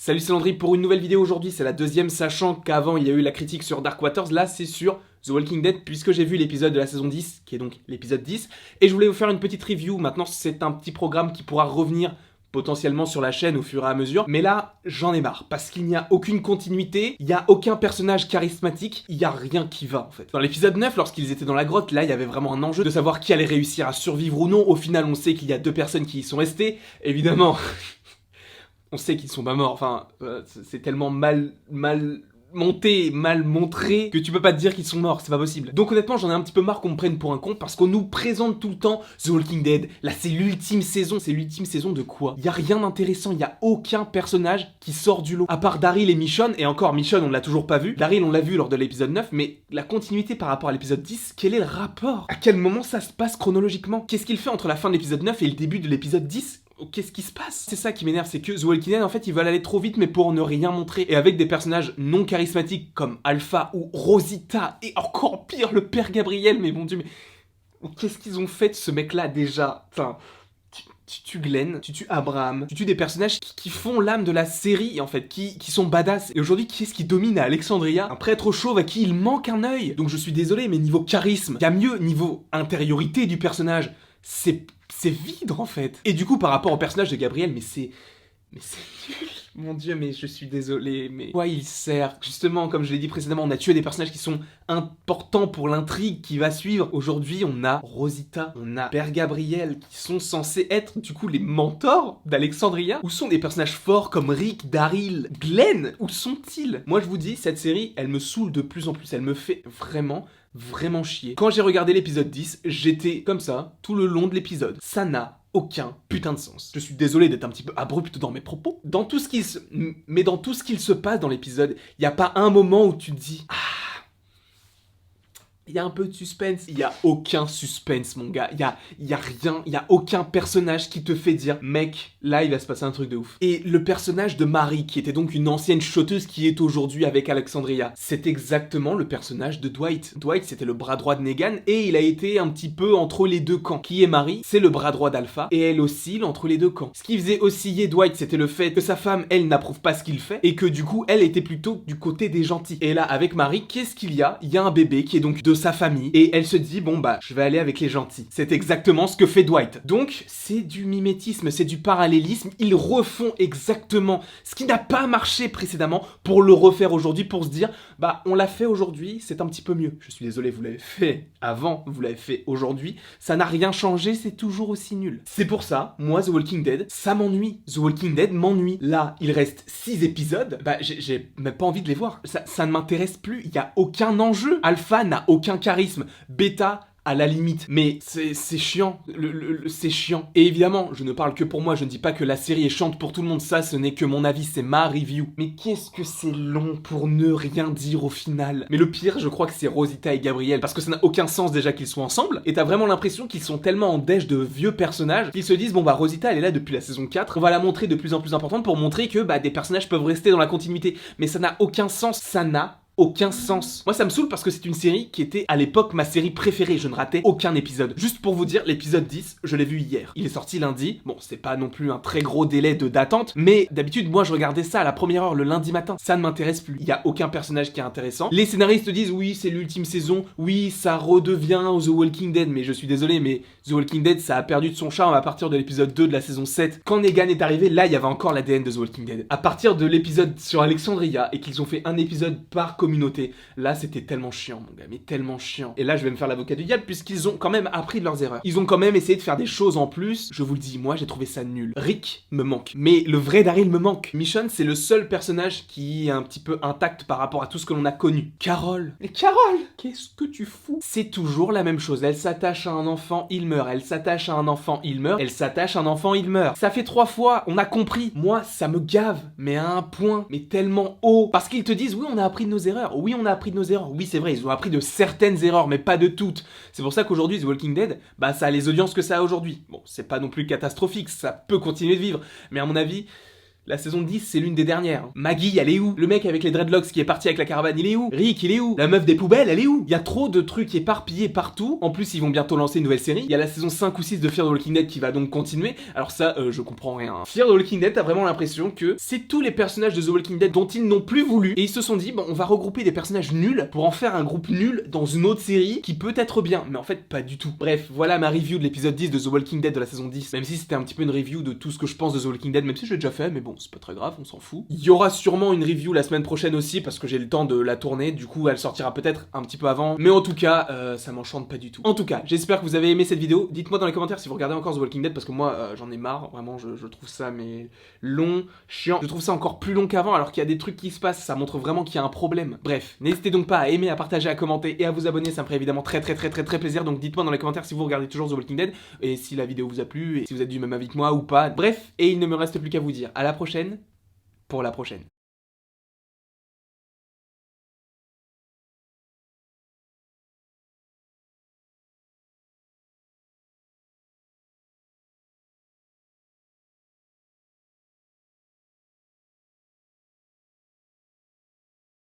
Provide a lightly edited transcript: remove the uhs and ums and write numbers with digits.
Salut, c'est Landry pour une nouvelle vidéo aujourd'hui, c'est la deuxième, sachant qu'avant il y a eu la critique sur Dark Waters, là c'est sur The Walking Dead, puisque j'ai vu l'épisode de la saison 10, qui est donc l'épisode 10, et je voulais vous faire une petite review. Maintenant c'est un petit programme qui pourra revenir potentiellement sur la chaîne au fur et à mesure, mais là j'en ai marre, parce qu'il n'y a aucune continuité, il n'y a aucun personnage charismatique, il n'y a rien qui va en fait. Dans l'épisode 9, lorsqu'ils étaient dans la grotte, là il y avait vraiment un enjeu de savoir qui allait réussir à survivre ou non. Au final on sait qu'il y a 2 personnes qui y sont restées, évidemment... On sait qu'ils sont pas morts, enfin, c'est tellement mal monté, mal montré, que tu peux pas te dire qu'ils sont morts, c'est pas possible. Donc honnêtement, j'en ai un petit peu marre qu'on me prenne pour un con, parce qu'on nous présente tout le temps The Walking Dead, là c'est l'ultime saison de quoi? Y a rien d'intéressant, y a aucun personnage qui sort du lot, à part Daryl et Michonne, et encore Michonne on l'a toujours pas vu, Daryl on l'a vu lors de l'épisode 9, mais la continuité par rapport à l'épisode 10, quel est le rapport? À quel moment ça se passe chronologiquement? Qu'est-ce qu'il fait entre la fin de l'épisode 9 et le début de l'épisode 10? Qu'est-ce qui se passe? C'est ça qui m'énerve, c'est que The Walking Dead, en fait, ils veulent aller trop vite, mais pour ne rien montrer. Et avec des personnages non charismatiques comme Alpha ou Rosita, et encore pire, le père Gabriel, mais mon dieu, mais qu'est-ce qu'ils ont fait de ce mec-là déjà? Enfin, tu tues Glenn, tu tues Abraham, tu tues des personnages qui font l'âme de la série, en fait, qui sont badass. Et aujourd'hui, qui est-ce qui domine à Alexandria? Un prêtre chauve à qui il manque un œil. Donc je suis désolé, mais niveau charisme, il y a mieux, niveau intériorité du personnage, c'est vide en fait. Et du coup par rapport au personnage de Gabriel, mais c'est nul. Mon dieu, mais je suis désolé, mais quoi il sert? Justement, comme je l'ai dit précédemment, on a tué des personnages qui sont importants pour l'intrigue qui va suivre. Aujourd'hui, on a Rosita, on a Père Gabriel, qui sont censés être du coup les mentors d'Alexandria. Où sont des personnages forts comme Rick, Daryl, Glenn? Où sont-ils? Moi je vous dis, cette série, elle me saoule de plus en plus. Elle me fait vraiment chier. Quand j'ai regardé l'épisode 10, j'étais comme ça tout le long de l'épisode. Ça n'a aucun putain de sens. Je suis désolé d'être un petit peu abrupt dans mes propos. Dans tout ce qu'il se passe dans l'épisode, il n'y a pas un moment où tu te dis « Ah !» Il y a un peu de suspense. Il y a aucun suspense, mon gars. Il y a rien. Il y a aucun personnage qui te fait dire « Mec, là, il va se passer un truc de ouf. » Et le personnage de Marie, qui était donc une ancienne shoteuse qui est aujourd'hui avec Alexandria, c'est exactement le personnage de Dwight. Dwight, c'était le bras droit de Negan, et il a été un petit peu entre les deux camps. Qui est Marie? C'est le bras droit d'Alpha, et elle oscille entre les deux camps. Ce qui faisait osciller Dwight, c'était le fait que sa femme, elle, n'approuve pas ce qu'il fait, et que du coup, elle était plutôt du côté des gentils. Et là, avec Marie, qu'est-ce qu'il y a? Il y a un bébé qui est donc de sa famille, et elle se dit bon bah je vais aller avec les gentils. C'est exactement ce que fait Dwight. Donc c'est du mimétisme, c'est du parallélisme. Ils refont exactement ce qui n'a pas marché précédemment pour le refaire aujourd'hui, pour se dire bah on l'a fait aujourd'hui, c'est un petit peu mieux. Je suis désolé, vous l'avez fait avant, vous l'avez fait aujourd'hui, ça n'a rien changé, c'est toujours aussi nul. C'est pour ça, moi The Walking Dead, ça m'ennuie. The Walking Dead m'ennuie. Là, il reste 6 épisodes, bah j'ai même pas envie de les voir. Ça ne m'intéresse plus, il y a aucun enjeu. Alpha n'a aucun charisme. Beta, à la limite, mais c'est chiant, c'est chiant. Et évidemment, je ne parle que pour moi, je ne dis pas que la série est chiante pour tout le monde, ça ce n'est que mon avis, c'est ma review. Mais qu'est-ce que c'est long pour ne rien dire au final. Mais le pire, je crois que c'est Rosita et Gabriel, parce que ça n'a aucun sens déjà qu'ils soient ensemble, et t'as vraiment l'impression qu'ils sont tellement en dèche de vieux personnages, qu'ils se disent bon bah Rosita elle est là depuis la saison 4, on va la montrer de plus en plus importante pour montrer que bah des personnages peuvent rester dans la continuité. Mais ça n'a aucun sens, ça n'a aucun sens. Moi ça me saoule parce que c'est une série qui était à l'époque ma série préférée, je ne ratais aucun épisode. Juste pour vous dire, l'épisode 10, je l'ai vu hier. Il est sorti lundi, bon c'est pas non plus un très gros délai d'attente, mais d'habitude moi je regardais ça à la première heure le lundi matin. Ça ne m'intéresse plus, il y a aucun personnage qui est intéressant. Les scénaristes disent oui c'est l'ultime saison, oui ça redevient The Walking Dead, mais je suis désolé mais The Walking Dead ça a perdu de son charme à partir de l'épisode 2 de la saison 7. Quand Negan est arrivé, là il y avait encore l'ADN de The Walking Dead. À partir de l'épisode sur Alexandria et qu'ils ont fait un épisode par communauté, là c'était tellement chiant mon gars, mais tellement chiant. Et là je vais me faire l'avocat du diable puisqu'ils ont quand même appris de leurs erreurs. Ils ont quand même essayé de faire des choses en plus, je vous le dis, moi j'ai trouvé ça nul. Rick me manque, mais le vrai Daryl me manque. Michonne c'est le seul personnage qui est un petit peu intact par rapport à tout ce que l'on a connu. Carol, mais Carol, qu'est-ce que tu fous? C'est toujours la même chose, elle s'attache à un enfant, il meurt, elle s'attache à un enfant, il meurt, elle s'attache à un enfant, il meurt. Ça fait 3 fois, on a compris. Moi ça me gave, mais à un point, mais tellement haut. Parce qu'ils te disent oui on a appris de nos erreurs, oui on a appris de nos erreurs, oui c'est vrai, ils ont appris de certaines erreurs, mais pas de toutes. C'est pour ça qu'aujourd'hui The Walking Dead, bah ça a les audiences que ça a aujourd'hui. Bon, c'est pas non plus catastrophique, ça peut continuer de vivre, mais à mon avis, La saison 10, c'est l'une des dernières. Maggie, elle est où? Le mec avec les dreadlocks qui est parti avec la caravane, il est où? Rick, il est où? La meuf des poubelles, elle est où? Il y a trop de trucs éparpillés partout. En plus, ils vont bientôt lancer une nouvelle série. Il y a la saison 5 ou 6 de Fear the Walking Dead qui va donc continuer. Alors ça, je comprends rien. Fear the Walking Dead, t'as vraiment l'impression que c'est tous les personnages de The Walking Dead dont ils n'ont plus voulu. Et ils se sont dit, bon, on va regrouper des personnages nuls pour en faire un groupe nul dans une autre série qui peut être bien. Mais en fait, pas du tout. Bref, voilà ma review de l'épisode 10 de The Walking Dead de la saison 10. Même si c'était un petit peu une review de tout ce que je pense de The Walking Dead, même si je l'ai déjà fait, mais bon, c'est pas très grave, on s'en fout. Il y aura sûrement une review la semaine prochaine aussi, parce que j'ai le temps de la tourner, du coup elle sortira peut-être un petit peu avant, mais en tout cas, ça m'enchante pas du tout. En tout cas, j'espère que vous avez aimé cette vidéo, dites-moi dans les commentaires si vous regardez encore The Walking Dead, parce que moi, j'en ai marre, vraiment, je trouve ça, mais long, chiant, je trouve ça encore plus long qu'avant, alors qu'il y a des trucs qui se passent, ça montre vraiment qu'il y a un problème. Bref, n'hésitez donc pas à aimer, à partager, à commenter et à vous abonner, ça me ferait évidemment très plaisir, donc dites-moi dans les commentaires si vous regardez toujours The Walking Dead, et si la vidéo vous a plu, et si vous êtes du même avis que moi ou pas, bref, et il ne me reste plus qu'à vous dire à la prochaine, pour la prochaine.